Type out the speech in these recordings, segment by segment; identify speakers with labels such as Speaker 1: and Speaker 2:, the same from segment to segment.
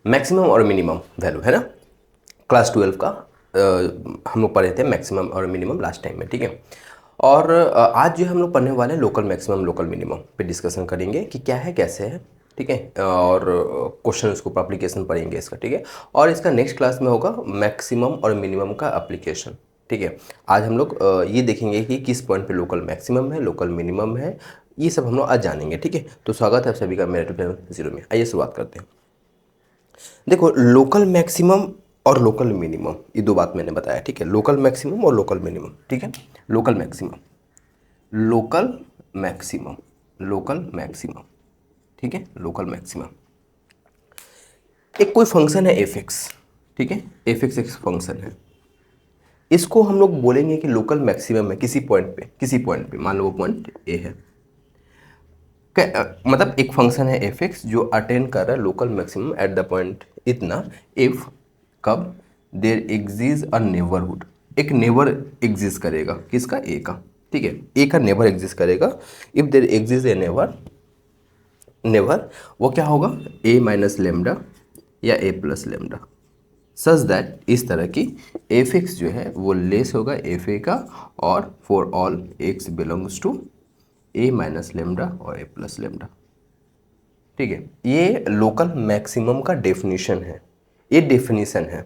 Speaker 1: Maximum और minimum value, है ना। क्लास 12 का हम लोग पढ़े थे मैक्सिमम और मिनिमम लास्ट टाइम में, ठीक है। और आज जो हम लोग पढ़ने वाले हैं लोकल मैक्सिमम लोकल मिनिमम पे डिस्कशन करेंगे कि क्या है कैसे है, ठीक है। और क्वेश्चन उसको एप्लीकेशन पढ़ेंगे इसका, ठीक है। और इसका नेक्स्ट क्लास में होगा मैक्सिमम और मिनिमम का एप्लीकेशन, ठीक है। आज हम लोग ये देखेंगे कि किस पॉइंट पे लोकल मैक्सिमम है, लोकल मिनिमम है, ये सब हम लोग आज जानेंगे, ठीक है। तो स्वागत है आप सभी का मेरे यूट्यूब चैनल जीरो में। आइए शुरुआत करते हैं। देखो, लोकल मैक्सिमम और लोकल मिनिमम ये दो बात मैंने बताया, ठीक है। लोकल मैक्सिमम और लोकल मिनिमम, ठीक है। Local maximum, local maximum, local maximum, ठीक है। लोकल मैक्सिमम एक कोई फंक्शन है एफ एक्स, ठीक है। एफ एक्स एक फंक्शन है, इसको हम लोग बोलेंगे कि लोकल मैक्सिमम है किसी पॉइंट पे मान लो वो पॉइंट ए है। मतलब एक फंक्शन है एफ एक्स जो अटेंड कर रहा है local maximum at the point इतना, इफ कब देर एग्जिस्ट अ नेबरहुड, एक नेबर एग्जिस्ट करेगा किसका, ए का, ठीक है। ए का नेबर एग्जिस्ट करेगा, if there exist A neighbour वो क्या होगा, ए माइनस लेमडा या ए प्लस लेमडा, सच दैट इस तरह की एफ एक्स जो है वो लेस होगा एफ ए का, और for all x belongs to A minus lambda और ए प्लस लेमडा, ठीक है। ये लोकल मैक्सिमम का डेफिनेशन है, ये डेफिनेशन है।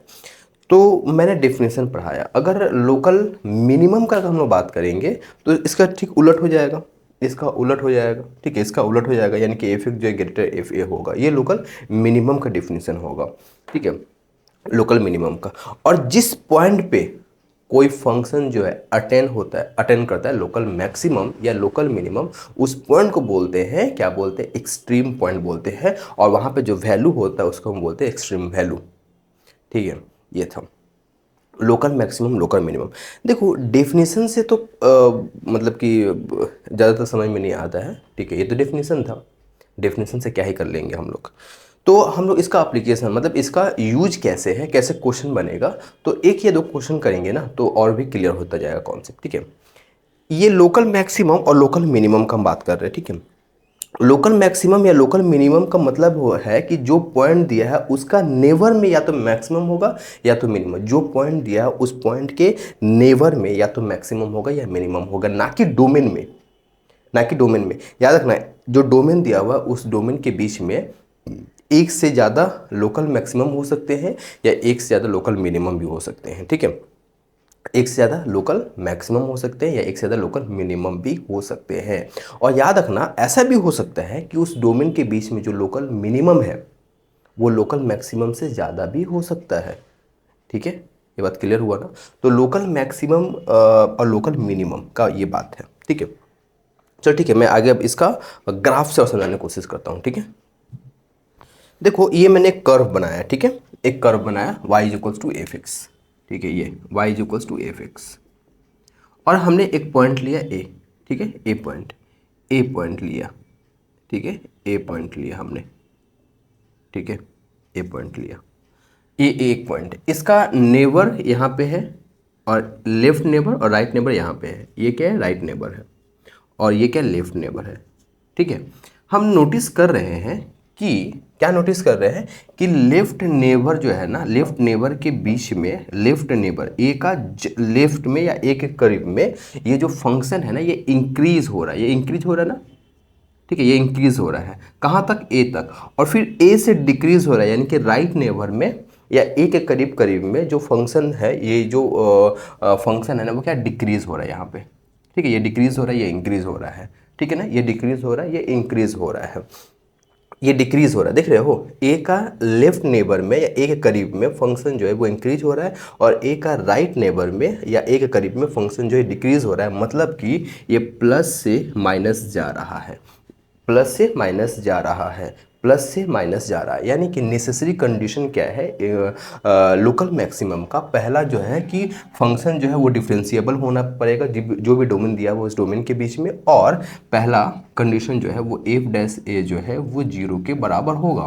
Speaker 1: तो मैंने डेफिनेशन पढ़ाया। अगर लोकल मिनिमम का अगर हम लोग बात करेंगे तो इसका ठीक उलट हो जाएगा, इसका उलट हो जाएगा, ठीक है। इसका उलट हो जाएगा, यानी कि एफ एक्स जो है ग्रेटर एफ ए होगा, ये लोकल मिनिमम का डेफिनेशन होगा, ठीक है, लोकल मिनिमम का। और जिस पॉइंट पे कोई फंक्शन जो है अटेंड करता है लोकल मैक्सिमम या लोकल मिनिमम, उस पॉइंट को बोलते हैं, क्या बोलते हैं, एक्सट्रीम पॉइंट बोलते हैं। और वहाँ पे जो वैल्यू होता है उसको हम बोलते हैं एक्सट्रीम वैल्यू, ठीक है। ये था लोकल मैक्सिमम लोकल मिनिमम। देखो, डेफिनेशन से तो मतलब कि ज़्यादातर समझ में नहीं आता है, ठीक है। ये तो डेफिनेशन था, डेफिनेशन से क्या ही कर लेंगे हम लोग। तो हम लोग इसका एप्लीकेशन मतलब इसका यूज कैसे है, कैसे क्वेश्चन बनेगा, तो एक या दो क्वेश्चन करेंगे ना तो और भी क्लियर होता जाएगा कॉन्सेप्ट, ठीक है। ये लोकल मैक्सिमम और लोकल मिनिमम का हम बात कर रहे हैं, ठीक है। लोकल मैक्सिमम या लोकल मिनिमम का मतलब वो है कि जो पॉइंट दिया है उसका नेबर में या तो मैक्सिमम होगा या तो मिनिमम। जो पॉइंट दिया है उस पॉइंट के नेबर में या तो मैक्सिमम होगा या मिनिमम होगा, ना कि डोमेन में, ना कि डोमेन में। याद रखना है, जो डोमेन दिया हुआ उस डोमेन के बीच में एक से ज़्यादा लोकल मैक्सिमम हो सकते हैं या एक से ज़्यादा लोकल मिनिमम भी हो सकते हैं, ठीक है। एक से ज़्यादा लोकल मैक्सिमम हो सकते हैं या एक से ज़्यादा लोकल मिनिमम भी हो सकते हैं। और याद रखना, ऐसा भी हो सकता है कि उस डोमेन के बीच में जो लोकल मिनिमम है वो लोकल मैक्सिमम से ज़्यादा भी हो सकता है, ठीक है। ये बात क्लियर हुआ ना। तो लोकल मैक्सिमम और लोकल मिनिमम का ये बात है, ठीक है। चलो ठीक है, मैं आगे अब इसका ग्राफ से और समझाने की कोशिश करता हूँ, ठीक है। देखो, ये मैंने एक कर्व बनाया, ठीक है। एक कर्व बनाया y is equals to f x, ठीक है। ये y is equals to f x, और हमने एक पॉइंट लिया ए, ठीक है। ए पॉइंट लिया, ठीक है। ए पॉइंट लिया हमने, ठीक है। ए पॉइंट लिया, ये एक पॉइंट, इसका नेबर यहाँ पे है और लेफ्ट नेबर और राइट नेबर यहाँ पे है। ये क्या है, राइट नेबर है, और ये क्या, लेफ्ट नेबर है, ठीक है। हम नोटिस कर रहे हैं कि क्या नोटिस कर रहे हैं कि लेफ्ट नेबर जो है ना, लेफ्ट नेबर के बीच में, लेफ्ट नेबर ए का लेफ्ट में या ए के करीब में ये जो फंक्शन है ना ये इंक्रीज हो रहा है, ये इंक्रीज हो रहा है ना, ठीक है। ये इंक्रीज हो रहा है कहाँ तक, ए तक, और फिर ए से डिक्रीज हो रहा है, यानी कि राइट नेबर में या ए के करीब करीब में जो फंक्शन है, ये जो फंक्शन है ना वो क्या, डिक्रीज हो रहा है यहाँ पे, ठीक है। ये डिक्रीज हो रहा है, ये इंक्रीज हो रहा है, ठीक है ना। ये डिक्रीज हो रहा है, ये इंक्रीज हो रहा है, ये डिक्रीज हो रहा है, देख रहे हो। ए का लेफ्ट नेबर में या ए के करीब में फंक्शन जो है वो इंक्रीज हो रहा है, और ए का राइट नेबर में या ए के करीब में फंक्शन जो है डिक्रीज हो रहा है। मतलब कि ये प्लस से माइनस जा रहा है, प्लस से माइनस जा रहा है, प्लस से माइनस जा रहा है। यानी कि नेसेसरी कंडीशन क्या है लोकल मैक्सिमम का, पहला जो है कि फंक्शन जो है वो डिफरेंशिएबल होना पड़ेगा जो भी डोमेन दिया हुआ उस डोमेन के बीच में, और पहला कंडीशन जो है वो एफ डैश ए जो है वो 0 के बराबर होगा,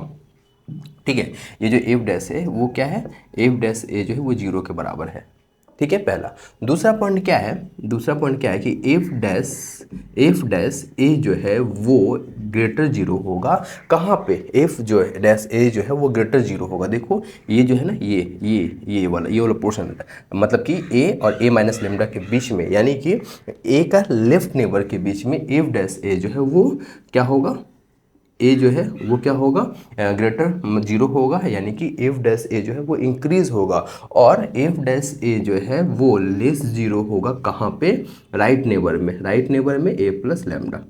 Speaker 1: ठीक है। ये जो एफ डैश है वो क्या है, एफ डैश ए जो है वो 0 के बराबर है, ठीक है, पहला। दूसरा पॉइंट क्या है, दूसरा पॉइंट क्या है कि एफ डैश ए जो है वो ग्रेटर जीरो होगा कहाँ पे, एफ जो है डैश ए जो है वो ग्रेटर जीरो होगा। देखो ये जो है ना ये वाला पोर्शन मतलब कि ए और ए माइनस लेमडा के बीच में, यानी कि ए का लेफ्ट नेबर के बीच में एफ डैश ए जो है वो क्या होगा, ए जो है वो क्या होगा, ग्रेटर जीरो होगा, यानी कि एफ डैश ए जो है वो इंक्रीज होगा और एफ डैश ए जो है वो लेस जीरो होगा कहाँ पे, राइट नेबर में, राइट नेबर में ए प्लस लैम्डा।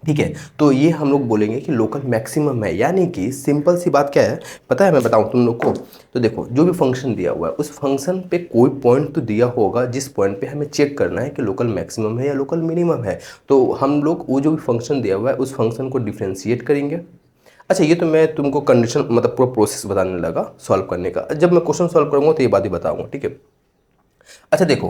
Speaker 1: ठीक है, तो ये हम लोग बोलेंगे कि लोकल मैक्सिमम है, यानी कि सिंपल सी बात क्या है पता है, मैं बताऊं तुम लोग को। तो देखो जो भी फंक्शन दिया हुआ है उस फंक्शन पे कोई पॉइंट तो दिया होगा जिस पॉइंट पे हमें चेक करना है कि लोकल मैक्सिमम है या लोकल मिनिमम है। तो हम लोग वो जो भी फंक्शन दिया हुआ है उस फंक्शन को डिफ्रेंशिएट करेंगे। अच्छा ये तो मैं तुमको कंडीशन मतलब पूरा प्रोसेस बताने लगा सॉल्व करने का, जब मैं क्वेश्चन सॉल्व करूँगा तो ये बात ही बताऊँगा, ठीक है। अच्छा देखो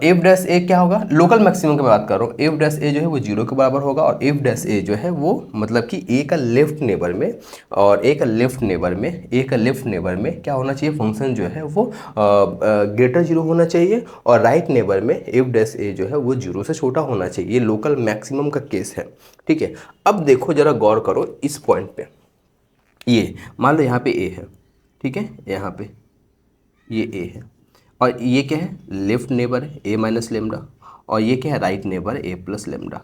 Speaker 1: एफ डैश ए क्या होगा, लोकल मैक्सिमम की बात कर रहा हूँ, एफ डैश ए जो है वो जीरो के बराबर होगा और एफ डैश ए जो है वो मतलब कि ए का लेफ्ट नेबर में और ए का लेफ्ट नेबर में, ए का लेफ्ट नेबर में क्या होना चाहिए, फंक्शन जो है वो ग्रेटर जीरो होना चाहिए और राइट नेबर में एफ डैश ए जो है वो जीरो से छोटा होना चाहिए। ये लोकल मैक्सिमम का केस है, ठीक है। अब देखो जरा गौर करो इस पॉइंट पे, ये मान लो यहाँ पे ए है, ठीक है, यहाँ पे ये ए है और ये क्या है, लेफ्ट नेबर है ए माइनस लेमडा और ये क्या है, राइट नेबर ए प्लस लेमडा,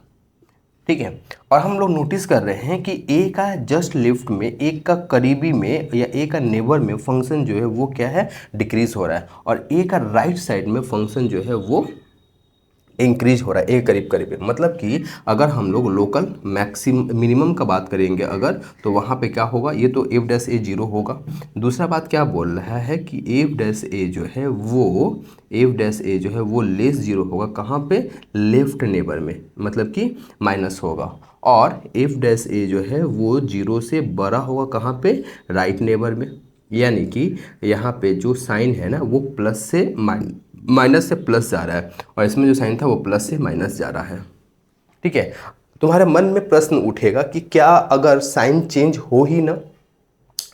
Speaker 1: ठीक है। और हम लोग नोटिस कर रहे हैं कि ए का जस्ट लेफ्ट में, ए का करीबी में या ए का नेबर में फंक्शन जो है वो क्या है, डिक्रीज हो रहा है और ए का राइट साइड में फंक्शन जो है वो इंक्रीज हो रहा है, एक करीब करीब। मतलब कि अगर हम लोग लोकल मिनिमम का बात करेंगे अगर, तो वहाँ पे क्या होगा, ये तो एफ डैश ए जीरो होगा। दूसरा बात क्या बोल रहा है कि एफ डैश ए जो है वो, एफ डैश ए जो है वो लेस जीरो होगा कहाँ पे, लेफ्ट नेबर में, मतलब कि माइनस होगा और एफ डैश ए जो है वो जीरो से बड़ा होगा कहाँ पे, राइट नेबर में। यानी कि यहाँ पे जो साइन है ना वो प्लस से माइनस से प्लस जा रहा है और इसमें जो साइन था वो प्लस से माइनस जा रहा है, ठीक है। तुम्हारे मन में प्रश्न उठेगा कि क्या अगर साइन चेंज हो ही ना,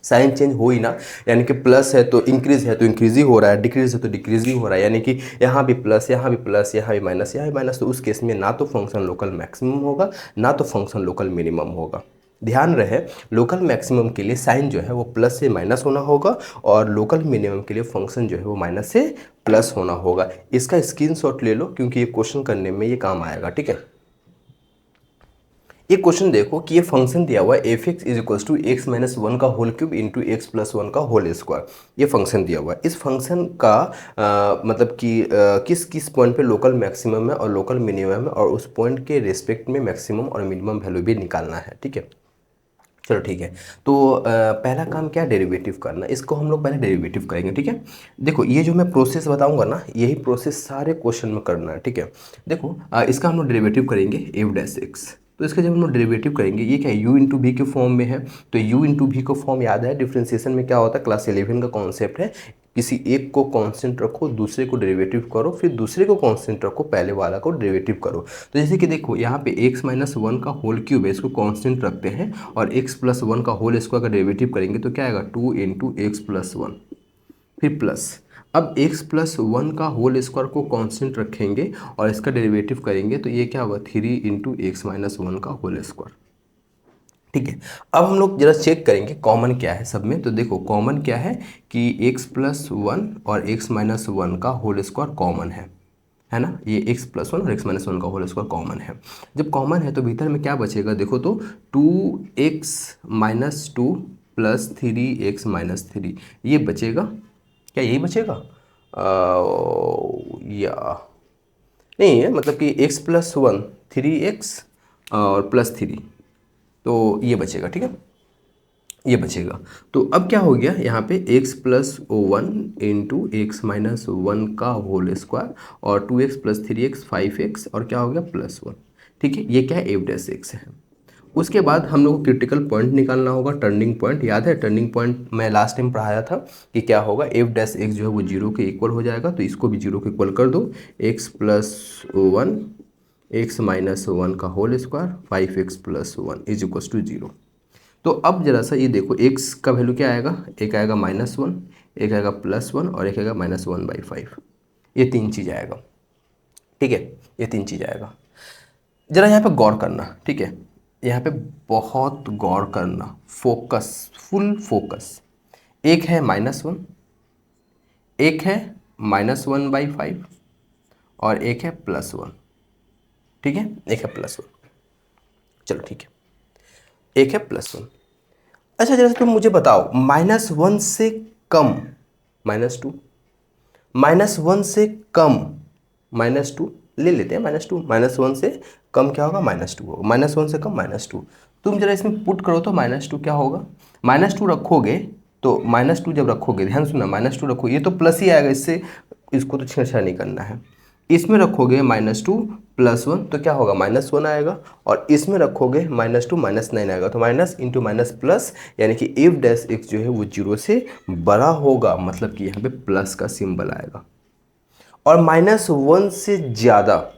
Speaker 1: साइन चेंज हो ही ना, यानी कि प्लस है तो इंक्रीज ही हो रहा है, डिक्रीज है तो डिक्रीज ही हो रहा है, यानी कि यहाँ भी प्लस, यहाँ भी प्लस, यहाँ भी माइनस, यहाँ भी माइनस, तो उस केस में ना तो फंक्शन लोकल मैक्सिमम होगा ना तो फंक्शन लोकल मिनिमम होगा। ध्यान रहे लोकल मैक्सिमम के लिए साइन जो है वो प्लस से माइनस होना होगा और लोकल मिनिमम के लिए फंक्शन जो है वो माइनस से प्लस होना होगा। इसका स्क्रीनशॉट ले लो क्योंकि ये क्वेश्चन करने में ये काम आएगा, ठीक है। ये क्वेश्चन देखो कि ये फंक्शन दिया हुआ है f x is equals to x minus one का whole cube into x plus one का होल स्क्वायर, ये फंक्शन दिया हुआ है। इस फंक्शन का मतलब कि किस किस पॉइंट पे लोकल मैक्सिमम है और लोकल मिनिमम है और उस पॉइंट के रिस्पेक्ट में मैक्सिमम और मिनिमम वैल्यू भी निकालना है, ठीक है। चलो ठीक है, तो पहला काम क्या, डेरिवेटिव करना। इसको हम लोग पहले डेरिवेटिव करेंगे, ठीक है। देखो ये जो मैं प्रोसेस बताऊंगा ना यही प्रोसेस सारे क्वेश्चन में करना है, ठीक है। देखो इसका हम लोग डेरिवेटिव करेंगे एफ डैश एक्स, तो इसका जब हम लोग डेरिवेटिव करेंगे ये क्या है, u इंटू वी के फॉर्म में है, तो u इंटू वी का फॉर्म याद है, डिफ्रेंसिएशन में क्या होता है, क्लास 11 का कॉन्सेप्ट है, किसी एक को कांस्टेंट रखो दूसरे को डेरिवेटिव करो फिर दूसरे को कांस्टेंट रखो पहले वाला को डेरिवेटिव करो। तो जैसे कि देखो यहाँ पे x माइनस वन का होल क्यूब है, इसको कांस्टेंट रखते हैं और x प्लस वन का होल स्क्वायर का डेरिवेटिव करेंगे तो क्या आएगा, 2 इंटू एक्स प्लस वन, फिर प्लस, अब x प्लस वन का होल स्क्वायर को कांस्टेंट रखेंगे और इसका डेरिवेटिव करेंगे तो ये क्या होगा, 3 इंटू एक्स माइनस वन का होल स्क्वायर, ठीक है। अब हम लोग जरा चेक करेंगे कॉमन क्या है सब में, तो देखो कॉमन क्या है कि x प्लस वन और x माइनस वन का होल स्क्वायर कॉमन है ना, ये x प्लस वन और x माइनस वन का होल स्क्वायर कॉमन है। जब कॉमन है तो भीतर में क्या बचेगा, देखो तो 2x minus two plus 3x minus three, ये बचेगा क्या, यही बचेगा या नहीं है, मतलब कि x प्लस वन 3x और प्लस थ्री, तो ये बचेगा, ठीक है, ये बचेगा। तो अब क्या हो गया यहाँ पे x plus one into x minus one का होल स्क्वायर और 2x प्लस 3x 5x और क्या हो गया प्लस वन, ठीक है। ये क्या है, एफ डैश एक्स है। उसके बाद हम लोग को क्रिटिकल पॉइंट निकालना होगा, टर्निंग पॉइंट, याद है टर्निंग पॉइंट मैं लास्ट टाइम पढ़ाया था कि क्या होगा, एफ डैश एक्स जो है वो जीरो के इक्वल हो जाएगा, तो इसको भी जीरो के इक्वल कर दो, x plus one x minus one का whole square 5x plus one is equals to zero. तो अब जरा सा ये देखो x का वैल्यू क्या आएगा, एक आएगा माइनस वन, एक आएगा प्लस वन और एक आएगा माइनस वन बाई फाइव, ये तीन चीज़ आएगा, ठीक है, ये तीन चीज़ आएगा। जरा यहाँ पे गौर करना, ठीक है, यहाँ पे बहुत गौर करना, फोकस, फुल फोकस। एक है -1, एक है -1/5 और एक है +1। ठीक है, एक है +1, चलो ठीक है, एक है +1। अच्छा जैसे तुम मुझे बताओ, -1 से कम -2, -1 से कम -2 ले लेते हैं, -2, -1 से कम क्या होगा, -2 होगा, -1 से कम -2। तुम जरा इसमें पुट करो तो -2 क्या होगा, -2 रखोगे तो -2 जब रखोगे, ध्यान सुनना, -2 रखो, ये तो प्लस ही आएगा, इससे इसको तो छेड़छाड़ नहीं करना है। इसमें रखोगे -2 +1 तो क्या होगा, -1 आएगा, और इसमें रखोगे -2 -9 आएगा, तो माइनस इंटू माइनस प्लस, यानी कि f डैश x जो है वो 0 से बड़ा होगा, मतलब कि यहाँ पे प्लस का सिंबल आएगा। और -1 से ज़्यादा,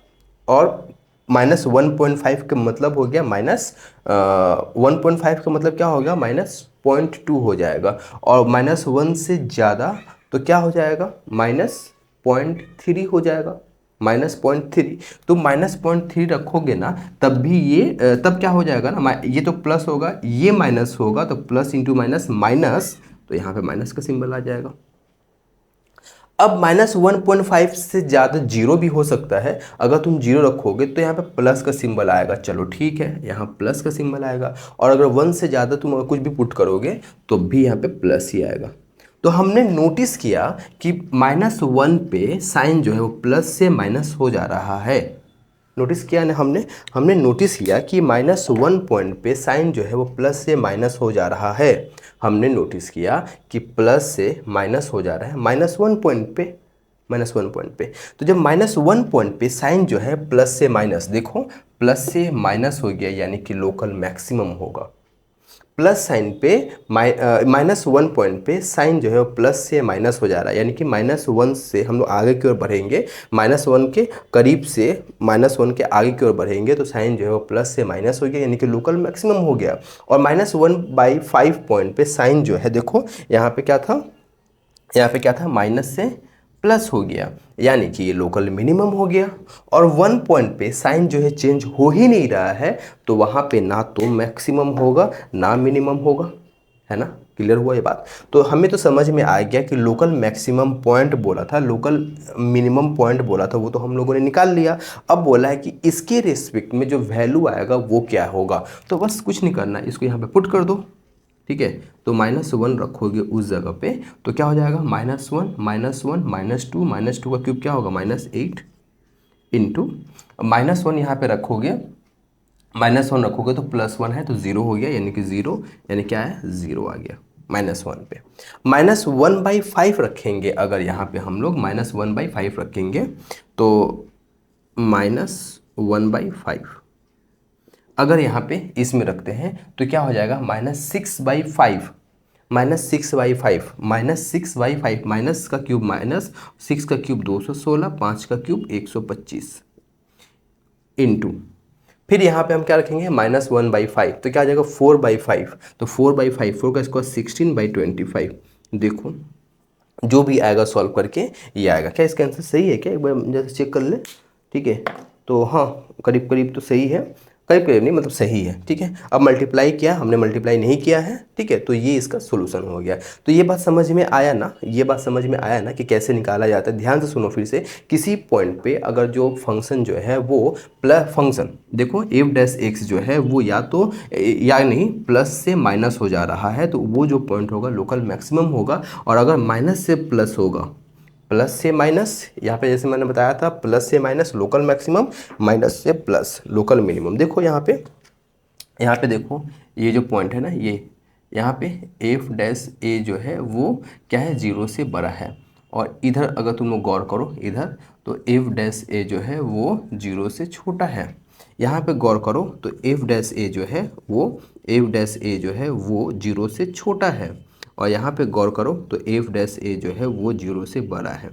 Speaker 1: और -1.5 का मतलब हो गया -1.5 का मतलब क्या हो गया, -0.2 हो जाएगा, और -1 से ज़्यादा तो क्या हो जाएगा, -0.3 हो जाएगा, -0.3। तो -0.3 रखोगे ना, तब भी ये तब क्या हो जाएगा ना, ये तो प्लस होगा, ये माइनस होगा, तो प्लस इंटू माइनस माइनस, तो यहाँ पे माइनस का सिंबल आ जाएगा। अब -1.5 से ज़्यादा जीरो भी हो सकता है, अगर तुम जीरो रखोगे तो यहाँ पे प्लस का सिंबल आएगा, चलो ठीक है, यहाँ प्लस का सिंबल आएगा, और अगर 1 से ज़्यादा तुम अगर कुछ भी पुट करोगे तो भी यहाँ पे प्लस ही आएगा। तो हमने नोटिस किया कि -1 पे साइन जो है वो प्लस से माइनस हो जा रहा है। नोटिस किया ना हमने हमने नोटिस किया कि -1 पॉइंट पे साइन जो है वो प्लस से माइनस हो जा रहा है। हमने नोटिस किया कि प्लस से माइनस हो जा रहा है -1 पॉइंट पे, -1 पॉइंट पे। तो जब -1 पॉइंट पे साइन जो है प्लस से माइनस, देखो प्लस से माइनस हो गया, यानी कि लोकल मैक्सिमम होगा। प्लस साइन पे -1 पॉइंट पे साइन जो है वो प्लस से माइनस हो जा रहा है, यानी कि -1 से हम लोग आगे की ओर बढ़ेंगे, -1 के करीब से -1 के आगे की ओर बढ़ेंगे, तो साइन जो है वो प्लस से माइनस हो गया, यानी कि लोकल मैक्सिमम हो गया। और -1/5 पॉइंट पे साइन जो है, देखो यहाँ पे क्या था, यहाँ पे क्या था, माइनस से प्लस हो गया, यानी कि ये लोकल मिनिमम हो गया। और 1 पॉइंट पे साइन जो है चेंज हो ही नहीं रहा है, तो वहाँ पे ना तो मैक्सिमम होगा ना मिनिमम होगा, है ना, क्लियर हुआ ये बात। तो हमें तो समझ में आ गया कि लोकल मैक्सिमम पॉइंट बोला था, लोकल मिनिमम पॉइंट बोला था, वो तो हम लोगों ने निकाल लिया। अब बोला है कि इसके रेस्पेक्ट में जो वैल्यू आएगा वो क्या होगा, तो बस कुछ नहीं करना, इसको यहाँ पे पुट कर दो, ठीक है। तो -1 रखोगे उस जगह पे, तो क्या हो जाएगा, -1 -1 -2 का क्यूब क्या होगा, -8 इंटू -1 यहाँ पे रखोगे, -1 रखोगे तो +1 है तो 0 हो गया, यानी कि 0, यानी क्या है, 0 आ गया -1 पे। -1/5 रखेंगे, अगर यहाँ पे हम लोग -1/5 रखेंगे तो -1/5 अगर यहाँ पे इसमें रखते हैं तो क्या हो जाएगा, -6/5, -6/5 माइनस का क्यूब -6 का क्यूब 216, 5 का क्यूब 125 इंटू, फिर यहाँ पे हम क्या रखेंगे, -1/5, तो क्या आ जाएगा 4/5, तो 4/5, 4 का स्क्वायर 16/25। देखो जो भी आएगा सॉल्व करके ये आएगा, क्या इसका आंसर सही है क्या, एक बार जैसे चेक कर ले, ठीक है। तो हाँ, करीब करीब तो सही है, करीब करीब नहीं मतलब सही है, ठीक है। अब मल्टीप्लाई किया हमने, मल्टीप्लाई नहीं किया है, ठीक है, तो ये इसका सोल्यूशन हो गया। तो ये बात समझ में आया ना, ये बात समझ में आया ना कि कैसे निकाला जाता है। ध्यान से सुनो फिर से, किसी पॉइंट पे अगर जो फंक्शन जो है वो प्लस फंक्शन, देखो f डैश x जो है वो या तो या नहीं प्लस से माइनस हो जा रहा है, तो वो जो पॉइंट होगा लोकल मैक्सिमम होगा। और अगर माइनस से प्लस होगा, प्लस से माइनस, यहाँ पे जैसे मैंने बताया था प्लस से माइनस लोकल मैक्सिमम, माइनस से प्लस लोकल मिनिमम। देखो यहाँ पे देखो ये जो पॉइंट है ना, ये यहाँ पे f डैश a जो है वो क्या है, 0 से बड़ा है। और इधर अगर तुम लोग गौर करो इधर, तो f डैश a जो है वो 0 से छोटा है। यहाँ पे गौर करो तो f डैश a जो है वो f डैश a जो है वो 0 से छोटा है। और यहाँ पे गौर करो तो f डैश a जो है वो 0 से बड़ा है।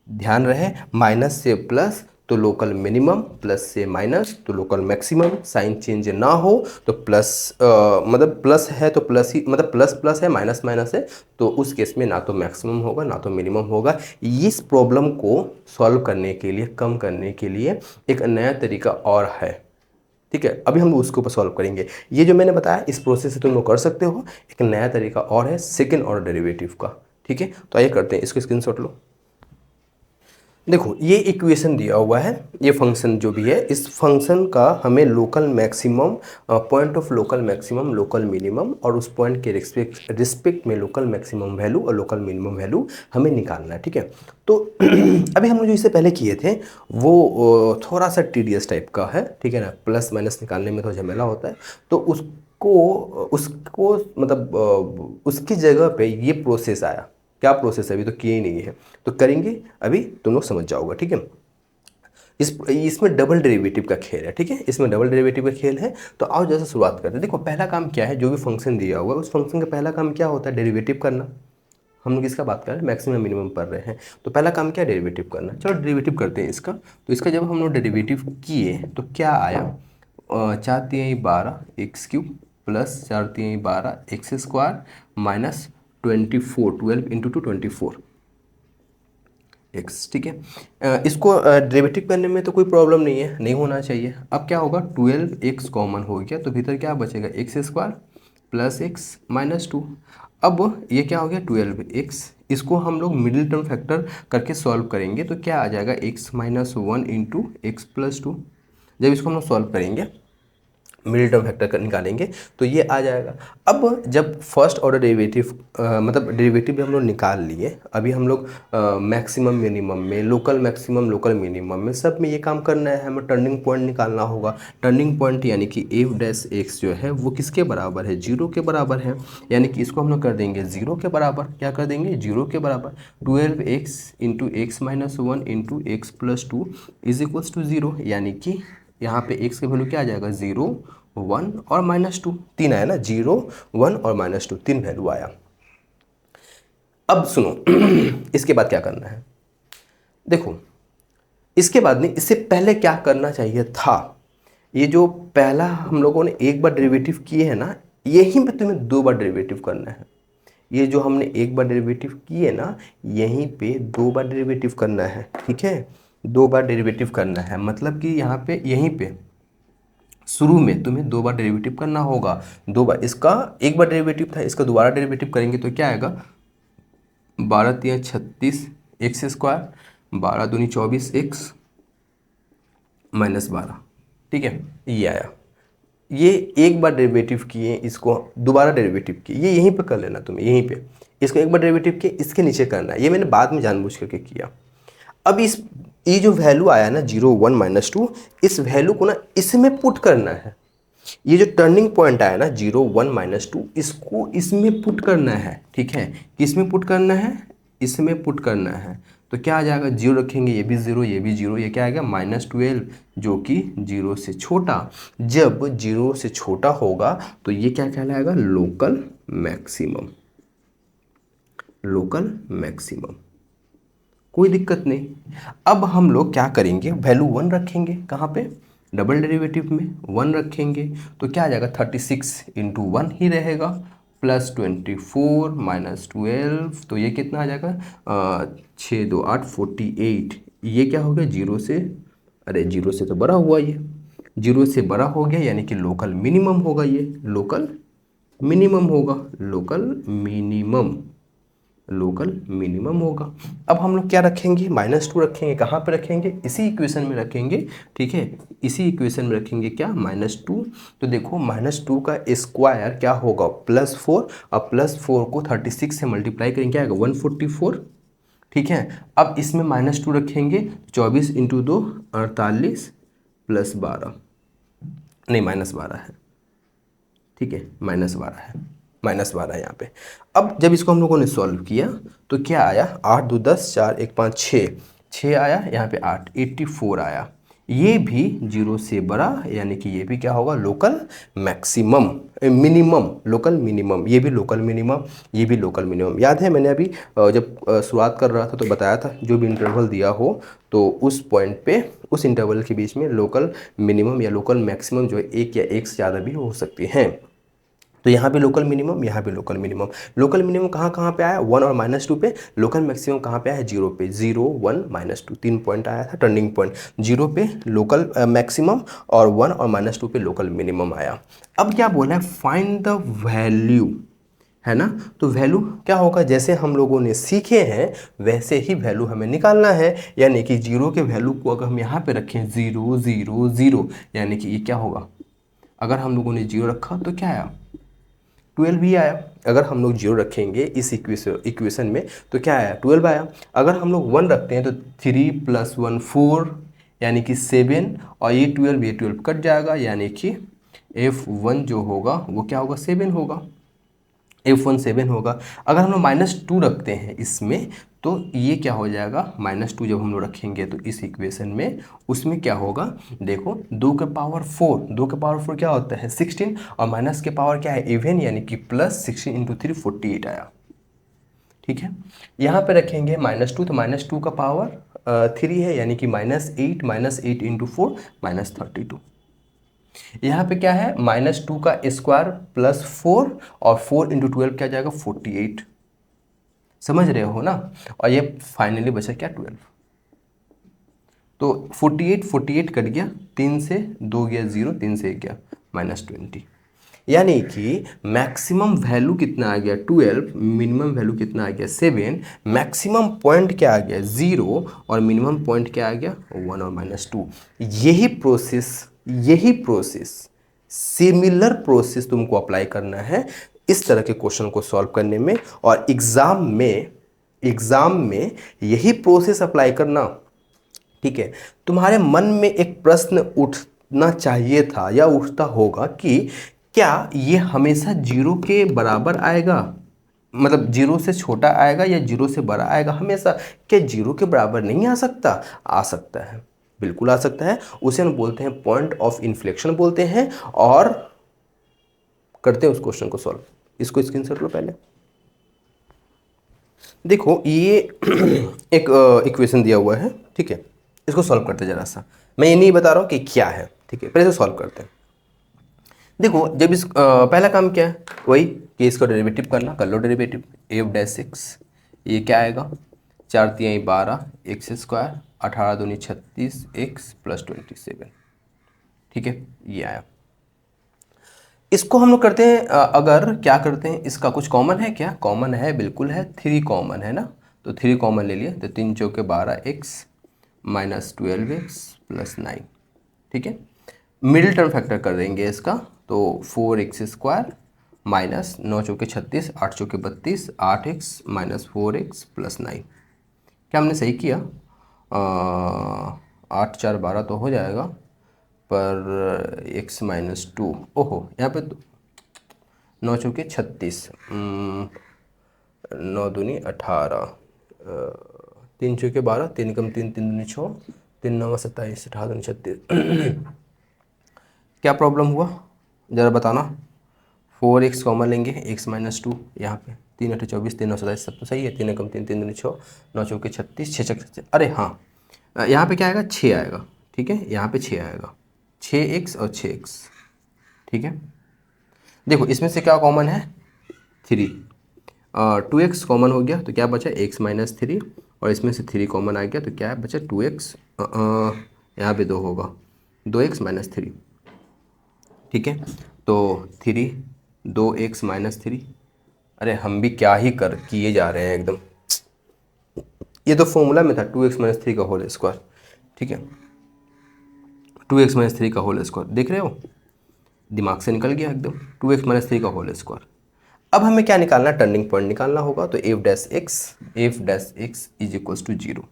Speaker 1: ध्यान रहे, माइनस से प्लस तो लोकल मिनिमम, प्लस से माइनस तो लोकल मैक्सिमम। साइन चेंज ना हो तो प्लस मतलब प्लस है तो प्लस ही, मतलब प्लस प्लस है, माइनस माइनस है, तो उस केस में ना तो मैक्सिमम होगा ना तो मिनिमम होगा। इस प्रॉब्लम को सॉल्व करने के लिए, कम करने के लिए एक नया तरीका और है, ठीक है, अभी हम उसके ऊपर सॉल्व करेंगे। ये जो मैंने बताया इस प्रोसेस से तुम लोग कर सकते हो। एक नया तरीका और है सेकंड ऑर्डर डेरिवेटिव का। ठीक है, तो आइए करते हैं, इसको स्क्रीनशॉट लो। देखो ये इक्वेशन दिया हुआ है, ये फंक्शन जो भी है, इस फंक्शन का हमें local maximum, point of local maximum, local minimum और उस पॉइंट के रिस्पेक्ट में लोकल मैक्सिमम वैल्यू और लोकल मिनिमम वैल्यू हमें निकालना है। ठीक है, तो अभी हम लोग जो इससे पहले किए थे वो थोड़ा सा टीडियस टाइप का है। ठीक है ना, प्लस माइनस निकालने में थोड़ा झमेला होता है, तो उसको उसको मतलब उसकी जगह पे ये प्रोसेस आया। क्या प्रोसेस है, अभी तो किए ही नहीं है, तो करेंगे, अभी तुम लोग समझ जाओगे। ठीक है, इसमें डबल डेरिवेटिव का खेल है। ठीक है, इसमें डबल डेरिवेटिव का खेल है। तो आओ जैसे शुरुआत करते हैं। देखो पहला काम क्या है, जो भी फंक्शन दिया हुआ है उस फंक्शन का पहला काम क्या होता है, डेरिवेटिव करना। हम लोग इसका बात कर रहे हैं, मैक्सिमम मिनिमम पढ़ रहे हैं, तो पहला काम क्या है, डेरिवेटिव करना। चलो डेरिवेटिव करते हैं इसका। तो इसका जब हम लोग डेरिवेटिव किए तो क्या आया, 4×3=12 x³ plus 4×3=12 x² minus 24, 12 into 2 24 x। ठीक है, इसको डेरिवेटिव करने में तो कोई प्रॉब्लम नहीं है, नहीं होना चाहिए। अब क्या होगा, 12x कॉमन हो गया तो भीतर क्या बचेगा, x² प्लस x माइनस 2। अब ये क्या हो गया 12x, इसको हम लोग मिडिल टर्म फैक्टर करके सॉल्व करेंगे तो क्या आ जाएगा, x-1 इंटू एक्स प्लस 2। जब इसको हम लोग सॉल्व करेंगे, मिडिल टर्म फैक्टर निकालेंगे तो ये आ जाएगा। अब जब फर्स्ट ऑर्डर डेरिवेटिव मतलब डेरिवेटिव भी हम लोग निकाल लिए, अभी हम लोग मैक्सिमम मिनिमम में, लोकल मैक्सिमम लोकल मिनिमम में, सब में ये काम करना है, हमें टर्निंग पॉइंट निकालना होगा। टर्निंग पॉइंट यानी कि f' जो है वो किसके बराबर है, 0 के बराबर है। यानी कि इसको हम लोग कर देंगे 0 के बराबर। क्या कर देंगे, 0 के बराबर। 12x into x-1 into x plus 2 is equals to 0। यानी कि यहाँ पे x की वैल्यू क्या आ जाएगा, 0, 1 और -2। 3 आया ना, 0, 1 और -2, 3 वैल्यू आया। अब सुनो इसके बाद क्या करना है, देखो इसके बाद नहीं, इससे पहले क्या करना चाहिए था। ये जो पहला हम लोगों ने एक बार डेरिवेटिव किए हैं ना, यहीं पे तुम्हें 2 बार डेरिवेटिव करना है। ये जो हमने एक बार डेरिवेटिव किए ना, यहीं पे 2 बार डेरिवेटिव करना है। ठीक है, 2 बार डेरिवेटिव करना है, मतलब कि यहाँ पे यहीं पे शुरू में तुम्हें 2 बार डेरिवेटिव करना होगा। 2 बार, इसका एक बार डेरिवेटिव था, इसका दोबारा डेरिवेटिव करेंगे तो क्या आएगा, 12×3 = 36 x², 12×2 = 24 x माइनस 12। ठीक है, ये आया। ये एक बार डेरिवेटिव किए, इसको दोबारा डेरिवेटिव किए, ये यहीं पे कर लेना तुम्हें, यहीं पे इसको एक बार डेरिवेटिव किए, इसके नीचे करना है। ये मैंने बाद में जानबूझ करके किया। अब इस ये जो वैल्यू आया ना 0, 1, -2, इस वैल्यू को ना इसमें पुट करना है। ये जो टर्निंग पॉइंट आया ना 0, 1, -2, इसको इसमें पुट करना है। ठीक है, किसमें पुट करना है, इसमें पुट करना है। तो क्या आ जाएगा, 0 रखेंगे, ये भी 0, ये भी 0, ये क्या आएगा -12, जो कि 0 से छोटा। जब 0 से छोटा होगा तो ये क्या कहलाएगा, लोकल मैक्सिमम। लोकल मैक्सिमम, कोई दिक्कत नहीं। अब हम लोग क्या करेंगे, वैल्यू 1 रखेंगे, कहाँ पे, डबल डेरिवेटिव में 1 रखेंगे तो क्या आ जाएगा, 36 इंटू 1 ही रहेगा, प्लस 24 माइनस 12, तो ये कितना आ जाएगा, 6 2 8 48। ये क्या हो गया, 0 से, अरे 0 से तो बड़ा हुआ, ये 0 से बड़ा हो गया, यानी कि लोकल मिनिमम होगा, ये लोकल मिनिमम होगा, लोकल मिनिमम, लोकल मिनिमम होगा। अब हम लोग क्या रखेंगे, -2 रखेंगे, कहाँ पे रखेंगे, इसी इक्वेशन में रखेंगे। ठीक है, इसी इक्वेशन में रखेंगे क्या, -2। तो देखो -2 का स्क्वायर क्या होगा, +4, और +4 को 36 से मल्टीप्लाई करेंगे, क्या आएगा, 144। ठीक है, अब इसमें -2 रखेंगे, 24 इंटू 2 48 प्लस 12, नहीं -12 है। ठीक है, -12 है, -12 यहाँ पे। अब जब इसको हम लोगों ने सॉल्व किया तो क्या आया, 8 2 10, 4 1 5 6, 6 आया, यहाँ पे 8, 84 आया। ये भी 0 से बड़ा, यानी कि ये भी क्या होगा, local maximum, minimum, local minimum, ये भी लोकल मिनिमम, ये भी लोकल मिनिमम। याद है मैंने अभी जब शुरुआत कर रहा था तो बताया था, जो भी इंटरवल दिया हो तो उस पॉइंट पे, उस इंटरवल के बीच में लोकल मिनिमम या लोकल मैक्सिमम जो है एक या एक से ज़्यादा भी हो सकती हैं। तो यहाँ पे लोकल मिनिमम, यहाँ पे लोकल मिनिमम। लोकल मिनिमम कहाँ कहाँ पे आया, 1 और -2 पे। लोकल मैक्सिमम कहाँ पे आया, 0 पे। 0 1 -2 3 पॉइंट आया था टर्निंग पॉइंट। 0 पे लोकल मैक्सिमम और 1 और -2 पे लोकल मिनिमम आया। अब क्या बोला है, फाइंड द वैल्यू, है ना। तो वैल्यू क्या होगा, जैसे हम लोगों ने सीखे हैं वैसे ही वैल्यू हमें निकालना है। यानी कि 0 के वैल्यू को अगर हम यहाँ पे रखें 0 0 0, यानी कि ये क्या होगा, अगर हम लोगों ने 0 रखा तो क्या आया, 12 ही आया। अगर हम लोग 0 रखेंगे इस इक्वेशन में तो क्या आया, 12 आया। अगर हम लोग 1 रखते हैं तो 3 + 1 4, यानी कि 7, और ये 12 कट जाएगा, यानी कि F1 जो होगा वो क्या होगा, 7 होगा। F1 7 होगा। अगर हम लोग -2 रखते हैं इसमें तो ये क्या हो जाएगा, -2 जब हम लोग रखेंगे तो इस इक्वेशन में, उसमें क्या होगा, देखो 2 के पावर 4, 2 के पावर 4 क्या होता है 16, और माइनस के पावर क्या है इवन, यानी कि +16 × 3 48 आया। ठीक है, यहाँ पे रखेंगे -2 तो -2 का पावर 3 है, यानी कि -8 × 4 -32। यहाँ पे क्या है, -2 का स्क्वायर +4 और 4 × 12 क्या जाएगा 48, समझ रहे हो ना। और ये फाइनली बचा क्या 12। तो 48 कट गया, 3 से 2 गया 0, 3 से 1 गया -20, यानी कि मैक्सिमम वैल्यू कितना आ गया 12, मिनिमम वैल्यू कितना आ गया 7, मैक्सिमम पॉइंट क्या आ गया 0, और मिनिमम पॉइंट क्या आ गया 1 और -2। यही प्रोसेस सिमिलर प्रोसेस तुमको अप्लाई करना है इस तरह के क्वेश्चन को सॉल्व करने में, और एग्जाम में यही प्रोसेस अप्लाई करना। ठीक है, तुम्हारे मन में एक प्रश्न उठना चाहिए था या उठता होगा कि क्या ये हमेशा 0 के बराबर आएगा, मतलब 0 से छोटा आएगा या 0 से बड़ा आएगा हमेशा, क्या 0 के बराबर नहीं आ सकता, आ सकता है, बिल्कुल आ सकता है। उसे हम बोलते हैं पॉइंट ऑफ इन्फ्लेक्शन बोलते हैं। और करते हैं उस क्वेश्चन को सॉल्व। इसको स्क्रीनशॉट लो पहले। देखो ये एक इक्वेशन दिया हुआ है, ठीक है, इसको सॉल्व करते जरा सा। मैं ये नहीं बता रहा हूँ कि क्या है, ठीक है, पहले इसे सॉल्व करते हैं। देखो जब इस पहला काम क्या है, वही कि इसका डेरिवेटिव करना, कर लो डेरिवेटिव। f'(x), ये क्या आएगा, 4 × 3 = 12, x², 18 × 2 = 36, x + 27। ठीक है, ये आया। इसको हम लोग करते हैं, अगर क्या करते हैं, इसका कुछ कॉमन है क्या, कॉमन है, बिल्कुल है, 3 कॉमन है ना। तो 3 कॉमन ले लिए तो 3 × 4 = 12x -12x + 9। ठीक है, मिडिल टर्म फैक्टर कर देंगे इसका, तो 4x² माइनस 9 × 4 = 36, 8 × 4 = 32, 8x -4x + 9। क्या हमने सही किया, 8 4 12 तो हो जाएगा, पर x -2, ओहो यहाँ पे 9 × 4 = 36, 9 दूनी 18, 3 × 4 = 12, 3 × 3 3 दूनी 6, 3 9 27, 18 दूनी 36। क्या प्रॉब्लम हुआ ज़रा बताना। 4x कॉमन लेंगे, x -2 यहाँ पे, 3 8 24, 3 9 27, सब तो सही है। 3 × 3 3 दूनी 6, 9 × 4 = 36, 6 6, अरे हाँ, यहाँ पे क्या आएगा 6 आएगा। ठीक है, यहाँ पे 6 आएगा, 6x और 6x। ठीक है, देखो इसमें से क्या कॉमन है 3, 2x कॉमन हो गया तो क्या बचा x -3, और इसमें से 3 कॉमन आ गया तो क्या बचा 2x, यहाँ पे 2 होगा, 2x -3। ठीक है, तो 3 2x -3, अरे हम भी क्या ही कर किए जा रहे हैं एकदम, ये तो फॉर्मूला में था 2x -3 का होल स्क्वायर। ठीक है, 2x -3 का होल स्क्वायर, देख रहे हो, दिमाग से निकल गया एकदम, 2x -3 का होल स्क्वायर। अब हमें क्या निकालना, टर्निंग पॉइंट निकालना होगा, तो f'(x) = 0।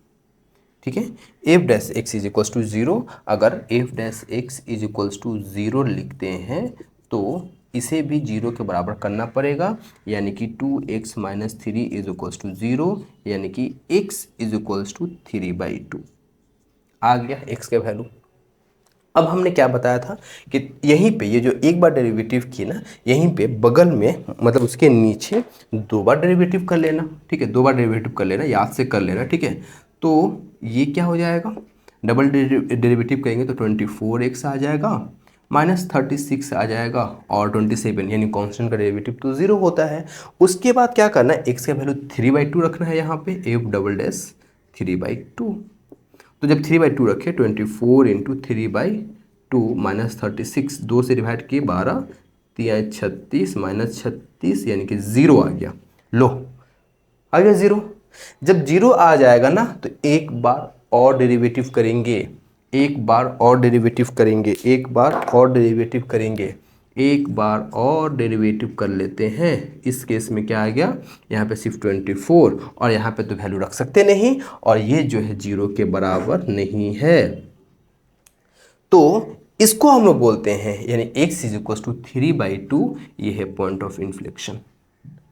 Speaker 1: ठीक है, f'(x) = 0। अगर f'(x) = 0 लिखते हैं तो इसे भी 0 के बराबर करना पड़ेगा, यानी कि 2x -3 = 0, यानी कि x = 3/2 आ गया x के वैल्यू। अब हमने क्या बताया था कि यहीं पे ये जो एक बार डेरिवेटिव की ना, यहीं पे बगल में मतलब उसके नीचे 2 बार डेरिवेटिव कर लेना। ठीक है, 2 बार डेरिवेटिव कर लेना, याद से कर लेना। ठीक है, तो ये क्या हो जाएगा, डबल डेरिवेटिव करेंगे तो 24x आ जाएगा, -36 आ जाएगा और 27 यानी कांस्टेंट का डेरिवेटिव तो 0 होता है। उसके बाद क्या करना है, x का वैल्यू 3/2 रखना है यहाँ पे, f डबल डैश 3/2। तो जब 3/2 रखे 24 इंटू 3/2 -36 2 से डिवाइड किए 12 3 36 -36 यानी कि 0 आ गया। लो आ गया 0। जब 0 आ जाएगा ना तो एक बार और डेरिवेटिव करेंगे, एक बार और डेरिवेटिव करेंगे, एक बार और डेरिवेटिव करेंगे, एक बार और डेरिवेटिव कर लेते हैं। इस केस में क्या आ गया, यहाँ पे सिर्फ 24 और यहाँ पे तो वैल्यू रख सकते नहीं और ये जो है 0 के बराबर नहीं है। तो इसको हम लोग बोलते हैं यानी x = 3/2, ये है पॉइंट ऑफ इन्फ्लेक्शन।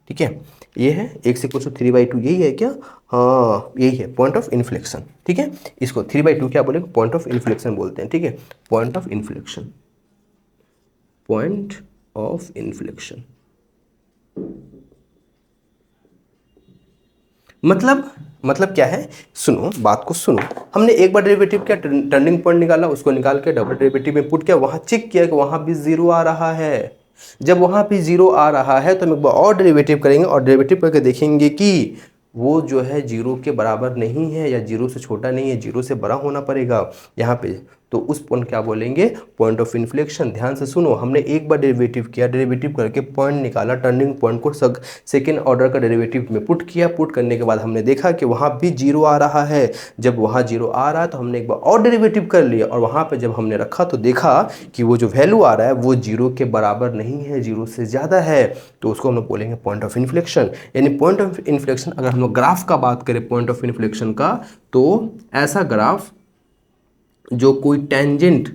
Speaker 1: ठीक है, ये है x = 3/2, यही है क्या, हाँ यही है पॉइंट ऑफ इन्फ्लेक्शन। ठीक है, इसको 3/2 क्या बोलेंगे, पॉइंट ऑफ इन्फ्लेक्शन बोलते हैं। ठीक है, point of inflection, point of inflection मतलब क्या है, सुनो बात को सुनो। हमने एक बार डेरिवेटिव किया, टर्निंग पॉइंट निकाला, उसको निकाल के डबल डेरिवेटिव में पुट किया, वहां चेक किया कि वहां भी 0 आ रहा है। जब वहां भी 0 आ रहा है तो हम एक बार और डेरिवेटिव करेंगे और डेरिवेटिव करके देखेंगे कि वो जो है 0 के बराबर नहीं है या 0 से छोटा नहीं है, 0 से बड़ा होना पड़ेगा यहाँ पे। तो उस पॉइंट क्या बोलेंगे, पॉइंट ऑफ इन्फ्लेक्शन। ध्यान से सुनो, हमने एक बार डेरिवेटिव किया, डेरिवेटिव करके पॉइंट निकाला, टर्निंग पॉइंट को सेकेंड ऑर्डर का डेरिवेटिव में पुट किया, पुट करने के बाद हमने देखा कि वहाँ भी 0 आ रहा है। जब वहाँ 0 आ रहा है तो हमने एक बार और डेरिवेटिव कर लिया और वहाँ पे जब हमने रखा तो देखा कि वो जो वैल्यू आ रहा है वो 0 के बराबर नहीं है, 0 से ज़्यादा है। तो उसको हम लोग बोलेंगे पॉइंट ऑफ इन्फ्लेक्शन। यानी पॉइंट ऑफ इन्फ्लेक्शन, अगर हम लोग ग्राफ का बात करें पॉइंट ऑफ इन्फ्लेक्शन का, तो ऐसा ग्राफ जो कोई टेंजेंट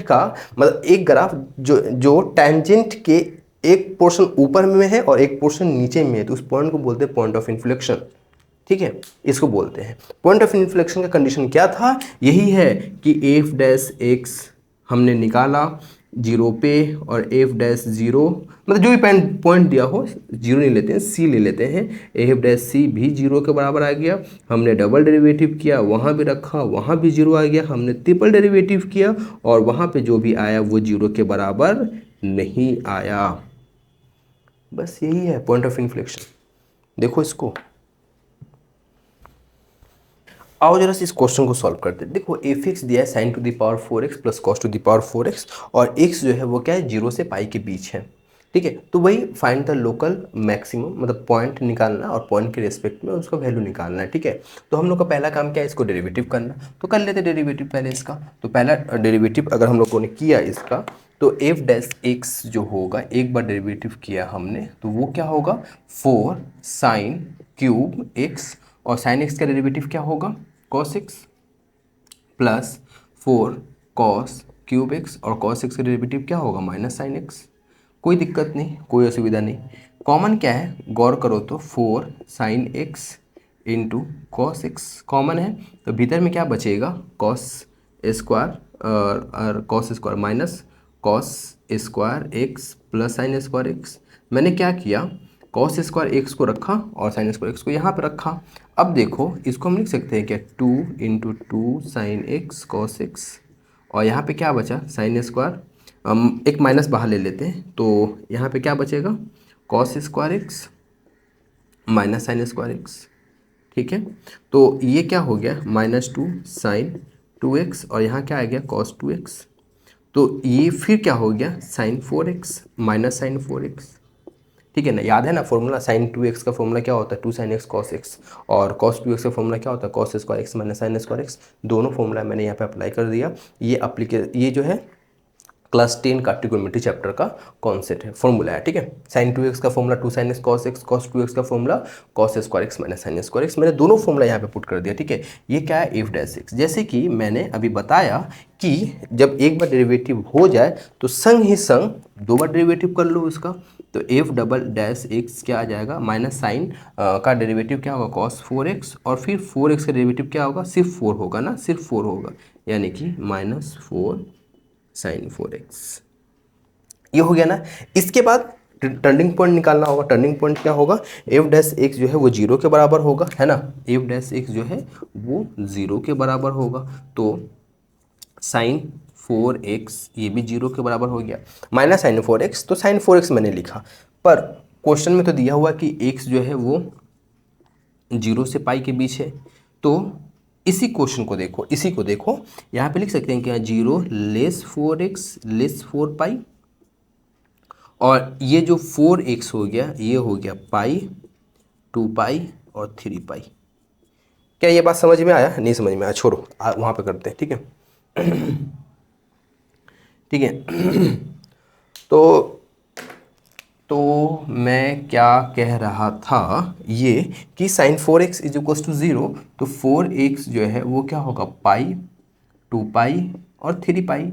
Speaker 1: का मतलब एक ग्राफ जो टेंजेंट के एक पोर्शन ऊपर में है और एक पोर्शन नीचे में है, तो उस पॉइंट को बोलते हैं पॉइंट ऑफ इन्फ्लेक्शन। ठीक है, इसको बोलते हैं पॉइंट ऑफ इन्फ्लेक्शन। का कंडीशन क्या था, यही है कि एफ डैश एक्स हमने निकाला 0 पे और एफ डैश 0, मतलब जो भी पॉइंट दिया हो, 0 नहीं लेते हैं, सी ले लेते हैं, एफ डैश सी भी 0 के बराबर आ गया। हमने डबल डेरिवेटिव किया, वहाँ भी रखा, वहाँ भी 0 आ गया। हमने ट्रिपल डेरिवेटिव किया और वहाँ पे जो भी आया वो 0 के बराबर नहीं आया। बस यही है पॉइंट ऑफ इन्फ्लेक्शन। देखो इसको, आओ जरा से इस क्वेश्चन को सॉल्व करते हैं। देखो एफ एक्स दिया है sin to the power 4x plus cos to the power 4x और x जो है वो क्या है, 0 से पाई के बीच है। ठीक है, तो वही फाइंड द लोकल मैक्सिमम, मतलब पॉइंट निकालना और पॉइंट के रेस्पेक्ट में उसका वैल्यू निकालना है। ठीक है, तो हम लोग का पहला काम क्या है, इसको डेरिवेटिव करना। तो कर लेते डेरिवेटिव पहले इसका। तो पहला डेरिवेटिव अगर हम लोगों ने किया इसका, तो एफ डैश एक्स जो होगा, एक बार डेरिवेटिव किया हमने तो वो क्या होगा, 4 sin क्यूब एक्स, और साइन एक्स का डेरिवेटिव क्या होगा, cos x plus 4 cos cube x, और cos x का डेरिवेटिव क्या होगा, माइनस साइन एक्स। कोई दिक्कत नहीं, कोई असुविधा नहीं। कॉमन क्या है, गौर करो तो 4 sin x into cos x common है, तो भीतर में क्या बचेगा, cos स्क्वायर और cos square minus cos square x plus sine square x. मैंने क्या किया, cos स्क्वायर एक्स को रखा और साइन स्क्वायर एक्स को यहाँ पर रखा। अब देखो इसको हम लिख सकते हैं क्या, 2 into 2 sine x cos x, और यहाँ पे क्या बचा, साइन स्क्वायर, हम एक माइनस बाहर ले लेते हैं, तो यहाँ पे क्या बचेगा, cos square x minus sine square x. ठीक है, तो ये क्या हो गया, -2 साइन 2x और यहाँ क्या आ गया, cos 2x। तो ये फिर क्या हो गया, sign 4x minus sign 4x। ठीक है ना, याद है ना फॉर्मूला, साइन 2x का फॉर्मूला क्या होता है, 2 sin x cos x, और cos 2x का फॉर्मूला क्या होता है, cos square x minus sine square x। दोनों फॉर्मूला मैंने यहाँ पे अप्लाई कर दिया। ये जो है क्लास 10 का ट्रिगोनोमेट्री चैप्टर का कॉन्सेप्ट है, फॉर्मूला है। ठीक है, साइन 2x का formula 2 sin x cos x, cos 2x का formula cos square x minus sine square x। मैंने दोनों फॉर्मूला यहाँ पे पुट कर दिया। ठीक है, ये क्या है, एफ डैश एक्स। जैसे कि मैंने अभी बताया कि जब एक बार डेरिवेटिव हो जाए तो संग ही संग 2 बार डेरिवेटिव कर लो इसका। तो एफ डबल डैश एक्स क्या आ जाएगा, माइनस साइन का डेरिवेटिव क्या होगा, cos 4x, और फिर 4x का डेरिवेटिव क्या होगा, सिर्फ 4 होगा ना, सिर्फ 4 होगा, यानी कि -4 sin 4x। ये हो गया ना। इसके बाद टर्निंग पॉइंट निकालना होगा। टर्निंग पॉइंट क्या होगा, एफ डैश एक्स जो है वो 0 के बराबर होगा, है ना, एफ डैश एक्स जो है वो 0 के बराबर होगा। तो साइन 4x, ये भी 0 के बराबर हो गया, माइनस साइन 4x, तो साइन 4x मैंने लिखा, पर क्वेश्चन में तो दिया हुआ कि x जो है वो 0 से पाई के बीच है। तो इसी क्वेश्चन को देखो, इसी को देखो, यहाँ पे लिख सकते हैं क्या, 0 लेस 4x लेस 4 पाई, और ये जो 4x हो गया ये हो गया पाई, 2 पाई और 3 पाई। क्या ये बात समझ में आया? नहीं समझ में आया, छोड़ो, वहाँ पे करते हैं, ठीक है। ठीक है। तो मैं क्या कह रहा था, ये कि sign 4x is equals to 0, तो 4x जो है वो क्या होगा, पाई, 2 पाई और 3 पाई।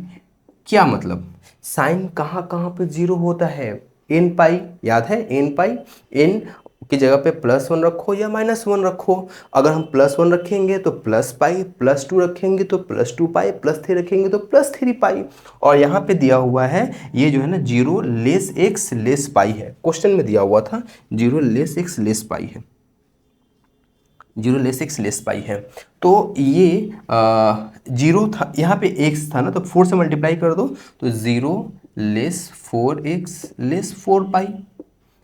Speaker 1: क्या मतलब, साइन कहाँ कहाँ पे 0 होता है, एन पाई, याद है एन पाई, एन की जगह पे +1 रखो या -1 रखो। अगर हम +1 रखेंगे तो प्लस पाई, +2 रखेंगे तो +2 पाई, +3 रखेंगे तो +3 पाई। और यहाँ पे दिया हुआ है ये जो है ना 0 लेस x लेस पाई है, क्वेश्चन में दिया हुआ था 0 लेस x लेस पाई है, 0 लेस x लेस पाई है। तो ये 0 था, यहाँ पे x था ना, तो 4 से मल्टीप्लाई कर दो, तो 0 लेस 4x लेस 4 पाई,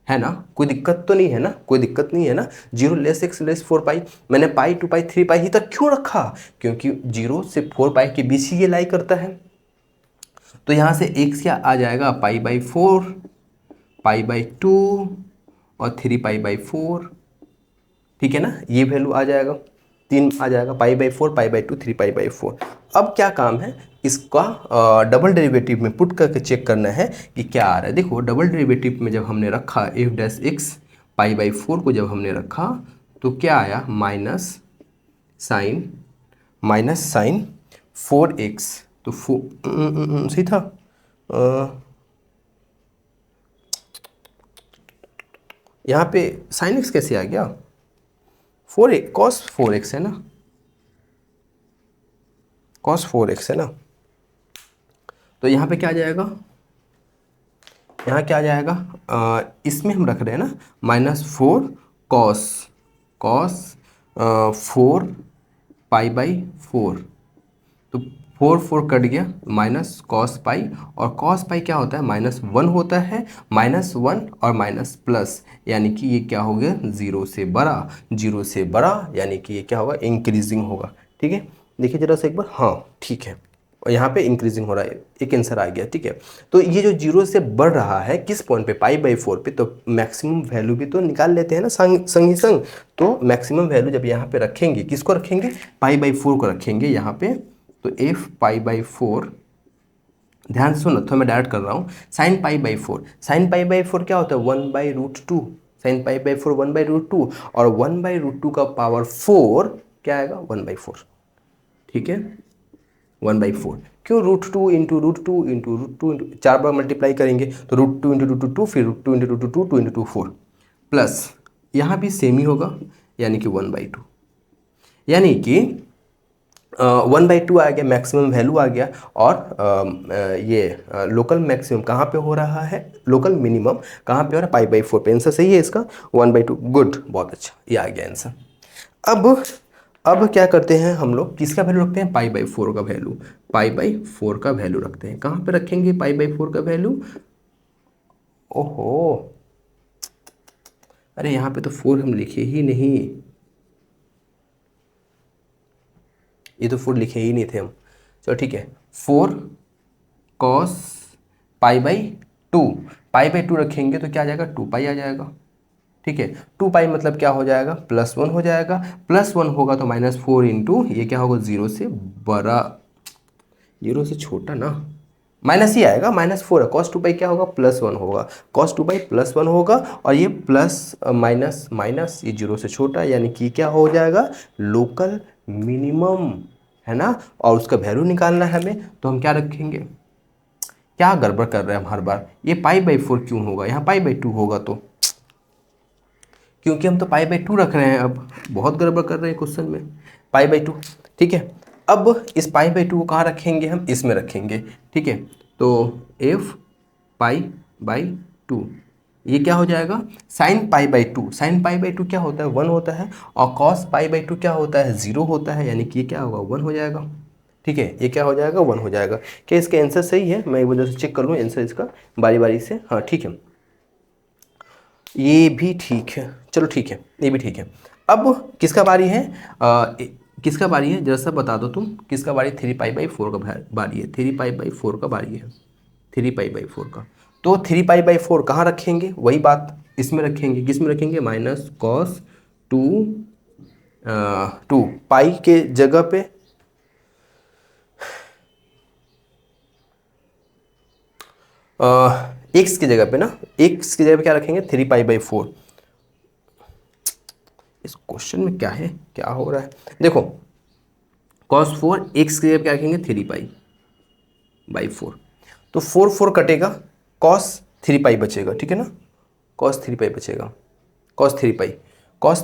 Speaker 1: है ना, कोई दिक्कत तो नहीं है ना, कोई दिक्कत नहीं है ना। 0 लेस x लेस 4 पाई, मैंने पाई, 2 पाई, 3 पाई ही तक क्यों रखा, क्योंकि 0 से 4 पाई के बीच ही ये लाई करता है। तो यहाँ से x क्या आ जाएगा, π/4, π/2 और 3π/4, ठीक है ना, ये वैल्यू आ जाएगा, 3 आ जाएगा, π/4, π/2, 3π/4। अब क्या काम है, इसका डबल डेरिवेटिव में पुट करके चेक करना है कि क्या आ रहा है। देखो डबल डेरिवेटिव में जब हमने रखा f' π/4 को जब हमने रखा तो क्या आया, माइनस साइन 4x, तो सही था, यहाँ पे साइन x कैसे आ गया, 4x cos 4x है ना, cos 4x है ना, तो यहाँ पे क्या आ जाएगा, यहाँ क्या आ जाएगा, इसमें हम रख रहे हैं ना -4 cos 4 π/4, तो 4 कट गया, माइनस कॉस पाई, और कॉस पाई क्या होता है, -1 होता है, -1 और माइनस प्लस, यानी कि ये क्या हो गया, 0 से बड़ा, 0 से बड़ा यानी कि ये क्या होगा, इंक्रीजिंग होगा। ठीक है, देखिए जरा से एक बार, हाँ ठीक है, और यहाँ पे इंक्रीजिंग हो रहा है, एक आंसर आ गया। ठीक है, तो ये जो 0 से बढ़ रहा है किस पॉइंट पे, π/4 पे, तो मैक्सिमम वैल्यू भी तो निकाल लेते हैं ना संग ही संग। तो मैक्सिमम वैल्यू जब यहाँ पे रखेंगे, किसको रखेंगे, π/4 को रखेंगे यहाँ पे, तो f π/4, ध्यान से सुनो, तो मैं डायरेक्ट कर रहा हूँ, साइन π/4, साइन π/4 क्या होता है, 1/√2, साइन π/4 1/√2, और 1/√2 का पावर 4 क्या आएगा, 1/4। ठीक है, 1/4, क्यों, √2 इंटू √2 इंटू √2 इंटू 4 बार मल्टीप्लाई करेंगे तो √2 इंटू √2, फिर √2 इंटू √2, 2 इंटू 4, प्लस यहाँ भी सेम ही होगा, यानी कि 1/2, यानी कि 1/2 आ गया, मैक्सिमम वैल्यू आ गया। और ये लोकल मैक्सिमम कहाँ पे हो रहा है, लोकल मिनिमम कहाँ पे हो रहा है, π/4 पे। आंसर सही है इसका, 1/2, गुड, बहुत अच्छा, ये आ गया आंसर। अब क्या करते हैं हम लोग, किसका वैल्यू रखते हैं, π/4 का वैल्यू, π/4 का वैल्यू रखते हैं, कहाँ पे रखेंगे π/4 का वैल्यू, ओहो, अरे यहाँ पे तो 4 हम लिखे ही नहीं, ये तो 4 लिखे ही नहीं थे हम। चलो ठीक है, 4 cos π/2, π/2 रखेंगे तो क्या आ जाएगा, 2 पाई आ जाएगा। ठीक है, 2 पाई मतलब क्या हो जाएगा, +1 हो जाएगा, +1 होगा तो -4 इंटू ये क्या होगा, 0 से बड़ा, 0 से छोटा ना, माइनस ही आएगा, -4 है, cos 2 पाई क्या होगा, +1 होगा, cos 2 पाई +1 होगा, और ये प्लस माइनस माइनस, ये 0 से छोटा, यानी कि क्या हो जाएगा, लोकल मिनिमम, है ना। और उसका वैल्यू निकालना है हमें, तो हम क्या रखेंगे, क्या गड़बड़ कर रहे हैं हम हर बार, ये π/4 क्यों होगा, यहाँ π/2 होगा, तो क्योंकि हम तो π/2 रख रहे हैं, अब बहुत गड़बड़ कर रहे हैं क्वेश्चन में, π/2। ठीक है, अब इस π/2 को कहाँ रखेंगे, हम इसमें रखेंगे। ठीक है, तो f π/2, ये क्या हो जाएगा, साइन π/2, साइन π/2 क्या होता है, 1 होता है, और cos π/2 क्या होता है, 0 होता है, यानी कि ये क्या होगा, 1 हो जाएगा। ठीक है, ये क्या हो जाएगा 1 हो जाएगा। क्या इसका आंसर सही है? मैं एक वजह से चेक कर लूँ आंसर इसका बारी बारी से। हाँ ठीक है, ये भी ठीक है, चलो ठीक है, ये भी ठीक है। अब किसका बारी है? किसका बारी है जरा सा बता दो तुम, किसका बारी? 3π/4 का बारी है, 3π/4 का बारी है, 3π/4 का। तो 3π/4 कहाँ रखेंगे? वही बात, इसमें रखेंगे। किस में रखेंगे? माइनस कॉस 2 पाई के जगह पे एक्स की जगह पे ना, एक्स की जगह पे क्या रखेंगे? 3π/4। इस क्वेश्चन में क्या है, क्या हो रहा है? देखो cos 4 एक्स की जगह पे क्या रखेंगे? 3π/4। तो 4 कटेगा, cos 3π बचेगा, ठीक है ना, cos 3π बचेगा, cos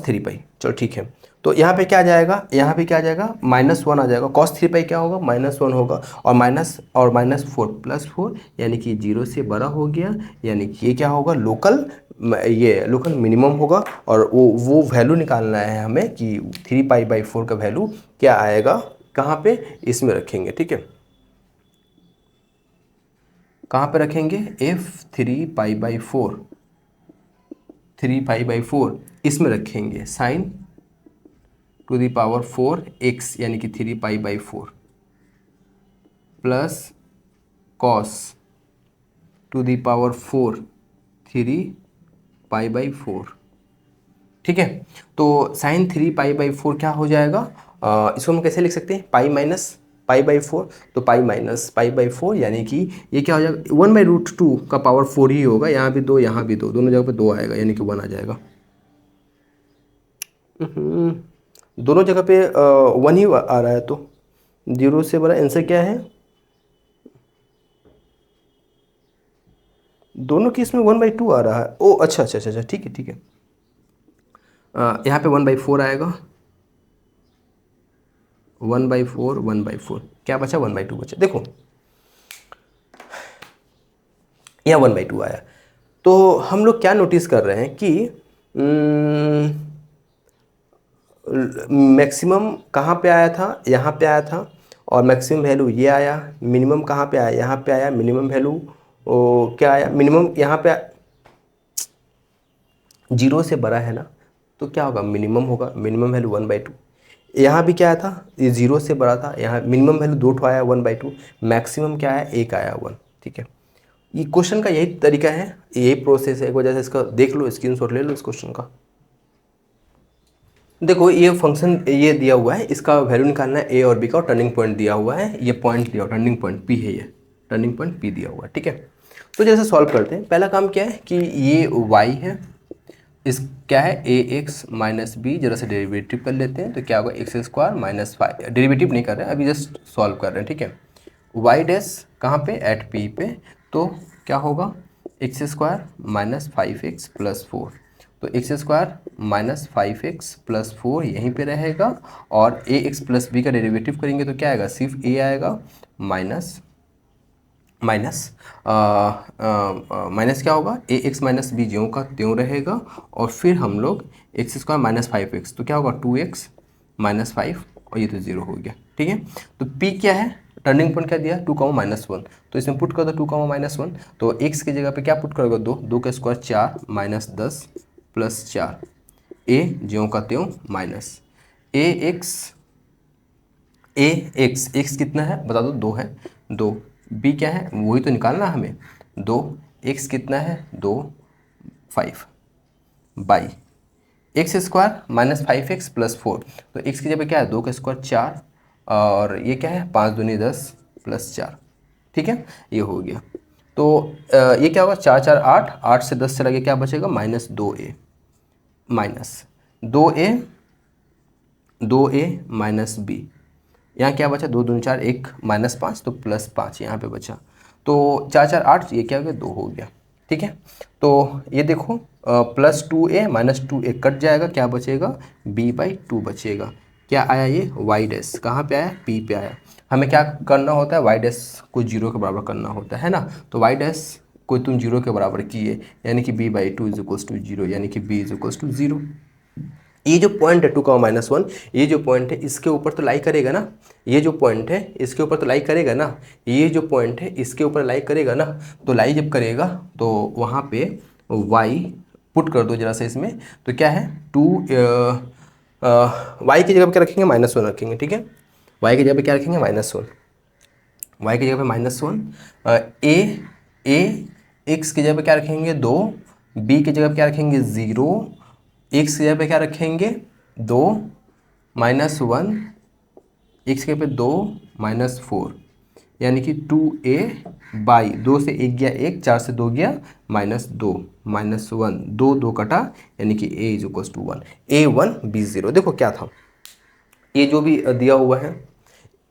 Speaker 1: 3π, चलो ठीक है। तो यहाँ पे क्या आ जाएगा? यहाँ पे क्या आ जाएगा? -1 आ जाएगा। cos 3π क्या होगा? -1 होगा, और -4 +4 यानी कि 0 से बड़ा हो गया, यानी कि ये क्या होगा? ये लोकल मिनिमम होगा। और वो वैल्यू निकालना है हमें कि 3π/4 का वैल्यू क्या आएगा, कहाँ पे? इसमें रखेंगे, ठीक है। कहाँ पे रखेंगे? f 3π/4 इसमें रखेंगे sin to the power 4x यानी कि 3π/4 plus cos to the power 4 3π/4, ठीक है। तो sin 3π/4 क्या हो जाएगा? इसको हम कैसे लिख सकते हैं? पाई माइनस π/4, तो पाई माइनस π/4 यानी कि ये क्या हो जाएगा? 1/√2 का पावर 4 ही होगा, यहाँ भी 2 यहाँ भी 2, दोनों जगह पे 2 आएगा, यानी कि 1 आ जाएगा। दोनों जगह पे 1 ही आ रहा है, तो 0 से बड़ा आंसर क्या है? दोनों केस में 1/2 आ रहा है। ओ अच्छा अच्छा अच्छा, ठीक है ठीक है। यहाँ पे 1/4 आएगा, 1/4 क्या बचा? 1/2 बचा। देखो यहाँ 1/2 आया, तो हम लोग क्या नोटिस कर रहे हैं कि मैक्सिमम कहाँ पे आया था? यहाँ पे आया था, और मैक्सिमम वैल्यू ये आया। मिनिमम कहाँ पे आया? यहाँ पे आया। मिनिमम वैल्यू क्या आया? मिनिमम यहाँ पे 0 से बड़ा है ना, तो क्या होगा? मिनिमम होगा, मिनिमम वैल्यू 1/2। यहाँ भी क्या आया था? ये 0 से बड़ा था, यहाँ मिनिमम वैल्यू 2 आया 1/2, मैक्सिमम क्या आया? 1 आया 1, ठीक है। ये क्वेश्चन का यही तरीका है, यही प्रोसेस है, एक वजह से इसका देख लो, स्क्रीनशॉट ले लो इस क्वेश्चन का। देखो ये फंक्शन ये दिया हुआ है, इसका वैल्यू निकालना है, ए और बी का, और टर्निंग पॉइंट दिया हुआ है, ये पॉइंट दिया हुआ, टर्निंग पॉइंट पी है, ये टर्निंग पॉइंट पी दिया हुआ है, ठीक है। तो जैसे सॉल्व करते हैं, पहला काम क्या है कि ये y है, इस क्या है? ax माइनस बी, जरा से डेरिवेटिव कर लेते हैं, तो क्या होगा? x² - 5, डेरिवेटिव नहीं कर रहे हैं अभी, जस्ट सॉल्व कर रहे हैं, ठीक है। y डैश कहाँ पे? एट p पे, तो क्या होगा? x² - 5x + 4, तो x² - 5x + 4 यहीं पे रहेगा, और ax + b का डेरिवेटिव करेंगे तो क्या आएगा? सिर्फ a आएगा, माइनस माइनस क्या होगा? ax - b ज्यों का त्यों रहेगा, और फिर हम लोग x² - 5x, तो क्या होगा? 2x - 5, और ये तो 0 हो गया, ठीक है। तो p क्या है? टर्निंग पॉइंट क्या दिया? 2, -1, तो इसमें पुट कर दो 2, -1, तो x की जगह पे क्या पुट करोगे? 2 का स्क्वायर 4 - 10 + 4, a ज्यों का त्यों माइनस x कितना है बता दो? 2 है, 2। b क्या है? वही तो निकालना हमें, 2। x कितना है? 2, 5 बाई x² - 5x + 4, तो x की जगह क्या है? 2 का स्क्वायर 4, और ये क्या है? 5 दूनी 10 + 4, ठीक है, ये हो गया। तो ये क्या होगा? 4 4 8, 8 से 10 चला गया, क्या बचेगा? -2a, -2a - b, यहाँ क्या बचा? 2 दूनी 4, 1 -5, तो +5 यहाँ पे बचा, तो 4 4 8, ये क्या हो गया? 2 हो गया, ठीक है। तो ये देखो +2a - 2a कट जाएगा, क्या बचेगा? b/2 बचेगा। क्या आया? ये y डैश कहाँ पे आया? p पे आया। हमें क्या करना होता है? y डैश को 0 के बराबर करना होता है ना, तो y डैश को तुम 0 के बराबर किए, यानी कि b/2 = 0, यानी कि b = 0। ये जो पॉइंट है 2, -1, ये जो पॉइंट है इसके ऊपर तो लाई करेगा ना, ये जो पॉइंट है इसके ऊपर तो लाई करेगा ना, ये जो पॉइंट है इसके ऊपर लाई करेगा ना, तो लाई जब करेगा तो वहाँ पे y पुट कर दो जरा से इसमें, तो क्या है 2 y की जगह पे क्या रखेंगे, -1 रखेंगे, ठीक है। y की जगह पे क्या रखेंगे, -1, y की जगह पे -1, ए x की जगह पे क्या रखेंगे 2, b की जगह पे क्या रखेंगे 0, x की जगह पे क्या रखेंगे 2, -1, x की जगह पे 2, -4, यानी कि 2a/, 2 से 1 गया 1, 4 से 2 गया -2, -1, 2 2 कटा, यानी कि a = 1, a1 b0। देखो क्या था, ये जो भी दिया हुआ है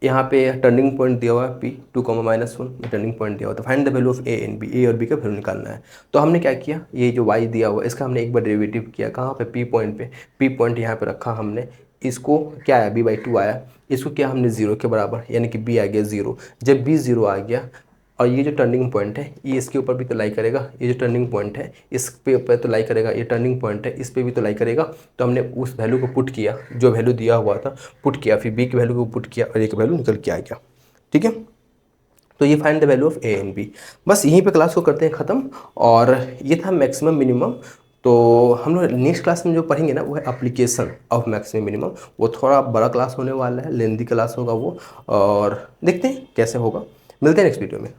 Speaker 1: यहाँ पे टर्निंग पॉइंट दिया हुआ है p 2, -1 टर्निंग पॉइंट दिया हुआ था, find the value of a and b, a और b का वैल्यू निकालना है। तो हमने क्या किया, ये जो y दिया हुआ है इसका हमने एक बार डेरिवेटिव किया, कहाँ पे, p पॉइंट पे, p पॉइंट यहाँ पे रखा हमने, इसको क्या आया b/2 आया, इसको किया हमने 0 के बराबर, यानी कि b आ गया 0। जब b 0 आ गया और ये जो टर्निंग पॉइंट है ये इसके ऊपर भी तो लाई करेगा, ये जो टर्निंग पॉइंट है इस पे ऊपर तो लाई करेगा, ये टर्निंग पॉइंट है इस पे भी तो लाई करेगा। तो हमने उस वैल्यू को पुट किया, जो वैल्यू दिया हुआ था पुट किया, फिर बी की वैल्यू को पुट किया और एक वैल्यू निकल के आ गया, ठीक है। तो ये find the value of A and B. बस यहीं पे क्लास को करते हैं ख़त्म, और ये था मैक्सिमम मिनिमम। तो हम लोग नेक्स्ट क्लास में जो पढ़ेंगे ना वो है एप्लीकेशन ऑफ मैक्सिमम मिनिमम, वो थोड़ा बड़ा क्लास होने वाला है, लेंदी क्लास होगा वो, और देखते हैं कैसे होगा। मिलते हैं नेक्स्ट वीडियो में।